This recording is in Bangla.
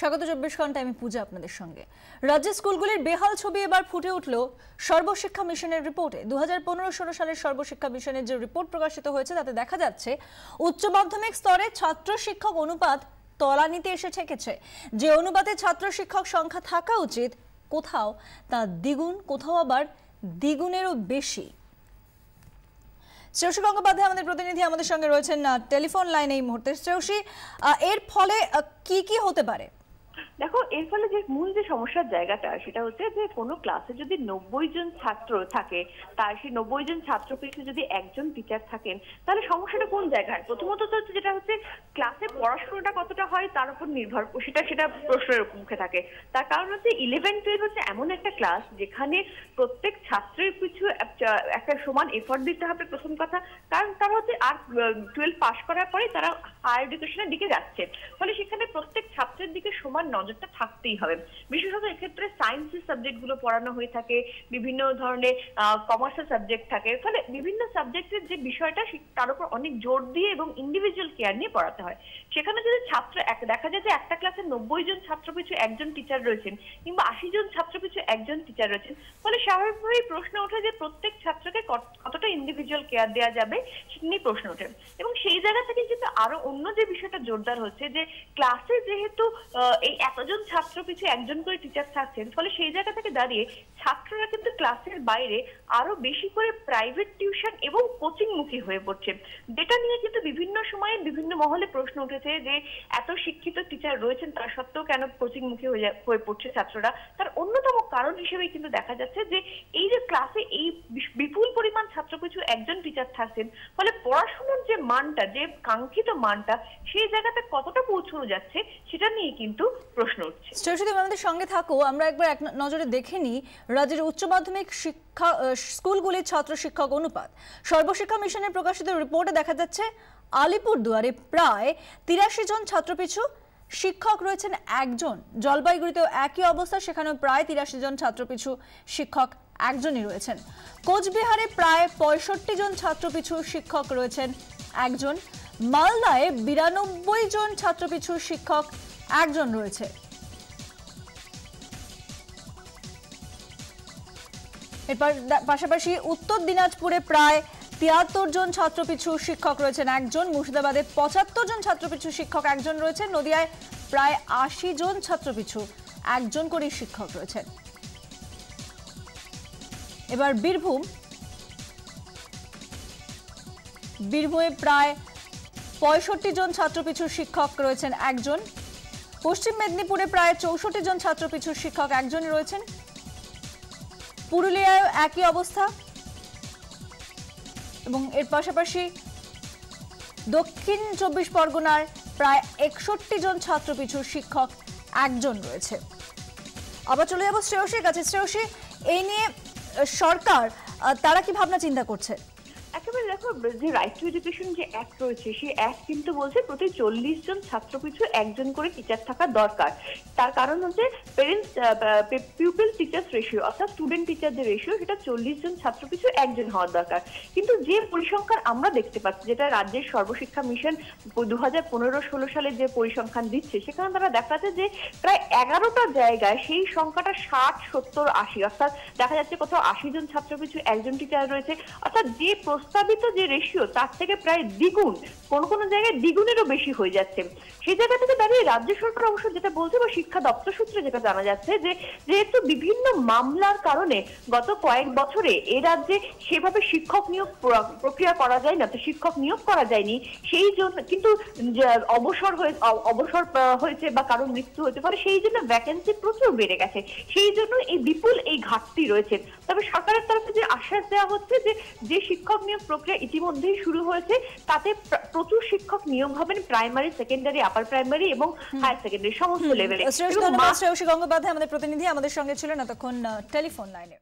স্বাগত 24 ঘন্টা। আমি পূজা আপনাদের সঙ্গে। রাজ্যের স্কুলগুলির বেহাল ছবি এবার ফুটে উঠল সর্বশিক্ষা মিশনের রিপোর্টে। 2015-16 সালের সর্বশিক্ষা মিশনের যে রিপোর্ট প্রকাশিত হয়েছে তাতে দেখা যাচ্ছে উচ্চ মাধ্যমিক স্তরে ছাত্র শিক্ষক অনুপাত তলানিতে এসে ঠেকেছে। যে অনুপাতে ছাত্র শিক্ষক সংখ্যা থাকা উচিত কোথাও তা দ্বিগুণ, কোথাও আবার দ্বিগুণেরও বেশি। শ্রেয়সী গঙ্গোপাধ্যায় আমাদের প্রতিনিধি আমাদের সঙ্গে রয়েছেন টেলিফোন লাইনে এই মুহূর্তে। শ্রেয়সী, এর ফলে কি কি হতে পারে? দেখো, এর ফলে যে মূল যে সমস্যার জায়গাটা সেটা হচ্ছে যে কোনো ক্লাসে যদি 90 জন ছাত্র থাকে, তার সেই 90 জন ছাত্র পিছু যদি একজন টিচার থাকেন, তাহলে সমস্যাটা কোন জায়গায়? প্রথমত তো যেটা হচ্ছে ক্লাসে পড়াশোনাটা কতটা হয় তার উপর নির্ভর, সেটা প্রশ্নের মুখে থাকে। তার কারণ হচ্ছে 11-12 হচ্ছে এমন একটা ক্লাস যেখানে প্রত্যেক ছাত্রের পিছু একটা সমান এফোর্ট দিতে হবে, প্রথম কথা। কারণ তারা হচ্ছে আর 12 পাস করার পরে তারা হায়ার এডুকেশনের দিকে যাচ্ছে, ফলে সেখানে প্রত্যেক ছাত্রের দিকে সমান নজরটা থাকতেই হবে। বিশেষত এক্ষেত্রে সায়েন্সের সাবজেক্ট গুলো পড়ানো হয়ে থাকে, বিভিন্ন ধরনের কমার্সের সাবজেক্ট থাকে, ফলে বিভিন্ন সাবজেক্টের যে বিষয়টা তার উপর অনেক জোর দিয়ে এবং ইন্ডিভিজুয়াল কেয়ার নিয়ে পড়াতে হয়। সেখানে যদি ছাত্র দেখা যায় যে একটা ক্লাসে 90 জন ছাত্র পিছু একজন টিচার রয়েছেন কিংবা 80 জন ছাত্র পিছু একজন টিচার রয়েছেন, ফলে স্বাভাবিকভাবেই প্রশ্ন ওঠে যে প্রত্যেক ছাত্রকে কতটা ইন্ডিভিজুয়াল কেয়ার দেওয়া যাবে সেটা নিয়ে প্রশ্ন ওঠে। এবং সেই জায়গা থেকে কিন্তু আরো অন্য যে বিষয়টা জোরদার হচ্ছে যে ক্লাসে যেহেতু এই এতজন ছাত্র পিছু একজন করে টিচার থাকছেন, ফলে সেই জায়গা থেকে দাঁড়িয়ে ছাত্ররা কিন্তু ক্লাসের বাইরে আরো বেশি করে প্রাইভেট টিউশন এবং কোচিং মুখী হয়ে পড়ছে, যেটা নিয়ে কিন্তু বিভিন্ন সময়ে বিভিন্ন মহলে প্রশ্ন উঠেছে যে এত শিক্ষিত টিচার রয়েছেন তার সত্ত্বেও কেন কোচিং মুখী হয়ে পড়ছে ছাত্ররা। তার অন্যতম কারণ হিসেবে কিন্তু দেখা যাচ্ছে যে এই যে ক্লাসে এই বিপুল পরিমাণ ছাত্র পিছু একজন টিচার থাকছেন, ফলে পড়াশোনার যে মানটা, যে কাঙ্ক্ষিত মানটা, সেই জায়গাতে কতটা পৌঁছানো যাচ্ছে সেটা নিয়ে কিন্তু প্রশ্ন উঠছে। শ্রেয়সী, আমাদের সঙ্গে থাকো। আমরা একবার এক নজরে দেখে নিই রাজ্যের উচ্চ মাধ্যমিক শিক্ষা স্কুলগুলির ছাত্র শিক্ষক অনুপাত। সর্বশিক্ষা মিশনের প্রকাশিত রিপোর্টে দেখা যাচ্ছে আলিপুরদুয়ারে প্রায় 83 জন ছাত্রপিছু শিক্ষক রয়েছেন একজন। জলপাইগুড়িতেও একই অবস্থা, সেখানেও প্রায় 83 জন ছাত্রপিছু শিক্ষক একজনই রয়েছেন। কোচবিহারে প্রায় 65 জন ছাত্রপিছু শিক্ষক রয়েছেন একজন। মালদায় 92 জন ছাত্রপিছু শিক্ষক একজন রয়েছে। এরপর পাশাপাশি উত্তর দিনাজপুরে প্রায় 73 জন ছাত্রপিছু শিক্ষক রয়েছেন একজন। মুর্শিদাবাদে 75 জন ছাত্রপিছু শিক্ষক একজন রয়েছেন। নদিয়ায় প্রায় 80 জন ছাত্রপিছু একজন করে শিক্ষক রয়েছেন। এবার বীরভূমে প্রায় 65 জন ছাত্রপিছু শিক্ষক রয়েছেন একজন। পশ্চিম মেদিনীপুরে প্রায় 64 জন ছাত্রপিছু শিক্ষক একজন রয়েছেন। পুরুলিয়ায় একই অবস্থা এবং এর পাশাপাশি দক্ষিণ 24 পরগনার প্রায় 61 জন ছাত্রপিছু শিক্ষক একজন রয়েছে। আবার চলে যাব শ্রেয়সীর কাছে। শ্রেয়সী, এই নিয়ে সরকার তারা কি ভাবনা চিন্তা করছে? একেবারে দেখো, যে রাইট টু এডুকেশন যে অ্যাক্ট রয়েছে সেই অ্যাক্ট কিন্তু বলছে প্রতি 40 জন ছাত্র পিছু একজন করে টিচার থাকা দরকার। তার কারণ হচ্ছে পিউপিল টিচার্স রেশিও, অর্থাৎ স্টুডেন্ট টিচার যে রেশিও, সেটা 40 জন ছাত্র পিছু একজন হওয়ার দরকার। কিন্তু যে পরিসংখ্যান আমরা দেখতে পাচ্ছি, যেটা রাজ্যের সর্বশিক্ষা মিশন 2015-16 সালে যে পরিসংখ্যান দিচ্ছে, সেখানে তারা দেখাচ্ছে যে প্রায় 11টা জায়গায় সেই সংখ্যাটা 60, 70, 80, অর্থাৎ দেখা যাচ্ছে কোথাও 80 জন ছাত্র পিছু একজন টিচার রয়েছে, অর্থাৎ যে প্রস্তাবিত যে রেশিও তার থেকে প্রায় দ্বিগুণ, কোন জায়গায় দ্বিগুণেরও বেশি হয়ে যাচ্ছে। সেই জায়গা থেকে দাঁড়িয়ে রাজ্য সরকার অবশ্য যেটা বলছে, বা শিক্ষা দপ্তর সূত্রে যেটা জানা যাচ্ছে, যে যেহেতু বিভিন্ন মামলার কারণে গত কয়েক বছরে এ রাজ্যে সেভাবে শিক্ষক নিয়োগ প্রক্রিয়া করা যায় না, তো শিক্ষক নিয়োগ করা যায়নি, সেই জন্য কিন্তু অবসর হয়েছে বা কারো মৃত্যু হতে পারে, সেই জন্য ভ্যাকেন্সি প্রচুর বেড়ে গেছে। সেই জন্য এই বিপুল এই ঘাটতি রয়েছে। তবে সরকারের তরফে যে আশ্বাস দেওয়া হচ্ছে যে শিক্ষক নিয়োগ প্রক্রিয়া ইতিমধ্যেই শুরু হয়েছে, তাতে প্রচুর শিক্ষক নিয়োগ হবেন প্রাইমারি, সেকেন্ডারি, আপার প্রাইমারি এবং হায়ার সেকেন্ডারি সমস্ত লেভেলে। শ্রেয়সী গঙ্গোপাধ্যায় আমাদের প্রতিনিধি আমাদের সঙ্গে ছিলেন এতক্ষণ টেলিফোন লাইনে।